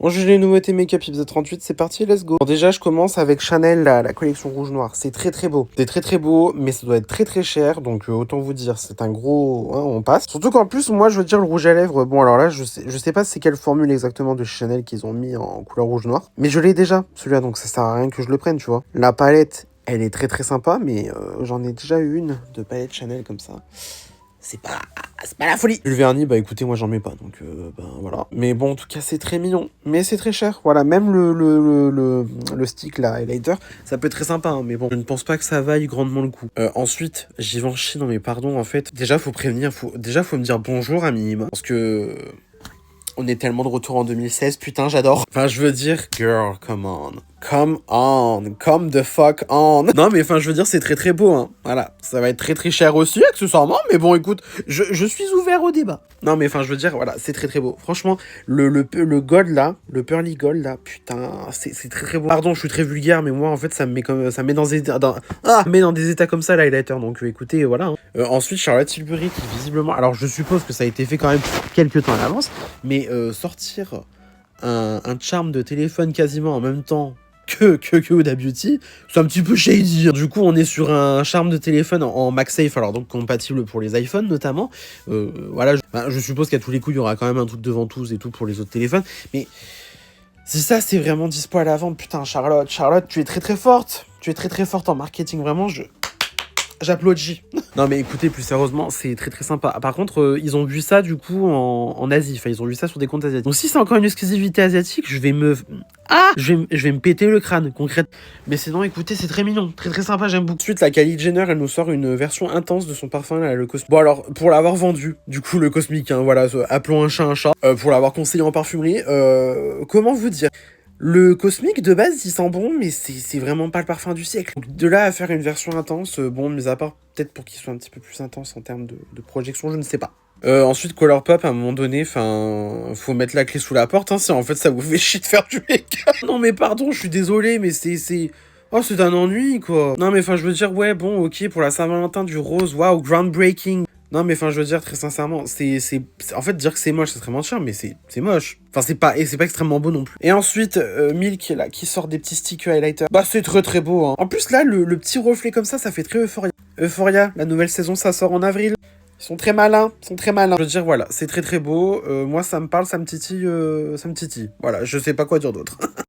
On juge les nouveautés make-up épisode 38, c'est parti, let's go. Bon, déjà, je commence avec Chanel, la collection rouge noir. C'est très très beau. C'est très très beau, mais ça doit être très très cher. Donc, autant vous dire, c'est un gros. Hein, on passe. Surtout qu'en plus, moi, je veux dire, le rouge à lèvres. Bon, alors là, je sais pas c'est quelle formule exactement de Chanel qu'ils ont mis en couleur rouge noir. Mais je l'ai déjà, celui-là. Donc, ça sert à rien que je le prenne, tu vois. La palette, elle est très très sympa, mais j'en ai déjà eu une de palette Chanel comme ça. C'est pas la folie. Le vernis, bah écoutez, moi j'en mets pas, donc ben voilà. Mais bon, en tout cas, c'est très mignon, mais c'est très cher. Voilà, même le stick là, highlighter, ça peut être très sympa, hein, mais bon, je ne pense pas que ça vaille grandement le coup. Ensuite, Givenchy, non mais pardon, en fait, déjà faut prévenir, faut me dire bonjour un minimum, parce que on est tellement de retour en 2016, putain, j'adore. Enfin, je veux dire, girl, come on. Come the fuck on. Non, mais enfin, je veux dire, c'est très très beau, hein. Voilà, ça va être très très cher aussi, accessoirement, mais bon, écoute, je suis ouvert au débat. Non, mais enfin, je veux dire, voilà, c'est très très beau. Franchement, le gold là, le pearly gold là, putain, c'est très très beau. Pardon, je suis très vulgaire, mais moi, en fait, ça me met comme, ça me met dans des états, ça me met dans des états comme ça, l'highlighter. Donc, écoutez, voilà. Hein. Ensuite, Charlotte Tilbury, qui visiblement, alors je suppose que ça a été fait quand même quelques temps à l'avance, mais sortir un charme de téléphone quasiment en même temps que Huda Beauty, c'est un petit peu shady. Du coup, on est sur un charme de téléphone en MagSafe, alors donc compatible pour les iPhones notamment. Voilà, je suppose qu'à tous les coups, il y aura quand même un truc de ventouse et tout pour les autres téléphones. Mais si ça, c'est vraiment dispo à la vente, putain, Charlotte, tu es très très forte. Tu es très très forte en marketing, vraiment, j'applaudis. Non mais écoutez, plus sérieusement, c'est très très sympa. Par contre, ils ont vu ça du coup en Asie. Enfin, ils ont vu ça sur des comptes asiatiques. Donc si c'est encore une exclusivité asiatique, je vais me péter le crâne, concrètement. Mais sinon, écoutez, c'est très mignon. Très très sympa, j'aime beaucoup. Ensuite, la Kylie Jenner, elle nous sort une version intense de son parfum, là, le Cosmic. Bon alors, pour l'avoir vendu, du coup, le Cosmic, hein, voilà, appelons un chat un chat. Pour l'avoir conseillé en parfumerie, comment vous dire ? Le Cosmic, de base, il sent bon, mais c'est vraiment pas le parfum du siècle. Donc, de là à faire une version intense, bon, mis à part peut-être pour qu'il soit un petit peu plus intense en termes de projection, je ne sais pas. Ensuite, Colourpop, à un moment donné, enfin, faut mettre la clé sous la porte, hein, si en fait ça vous fait chier de faire du make-up. Non mais pardon, je suis désolé, mais c'est... Oh, c'est un ennui, quoi. Non mais enfin, je veux dire, ouais, bon, ok, pour la Saint-Valentin du rose, waouh, groundbreaking. Non mais enfin je veux dire très sincèrement, en fait dire que c'est moche ça serait mentir mais c'est moche. Enfin c'est pas extrêmement beau non plus. Et ensuite Milk là qui sort des petits stickers highlighter. Bah c'est très très beau hein. En plus là le petit reflet comme ça fait très Euphoria. Euphoria, la nouvelle saison ça sort en avril. Ils sont très malins, Je veux dire voilà, c'est très très beau. Moi ça me parle, ça me titille. Voilà, je sais pas quoi dire d'autre.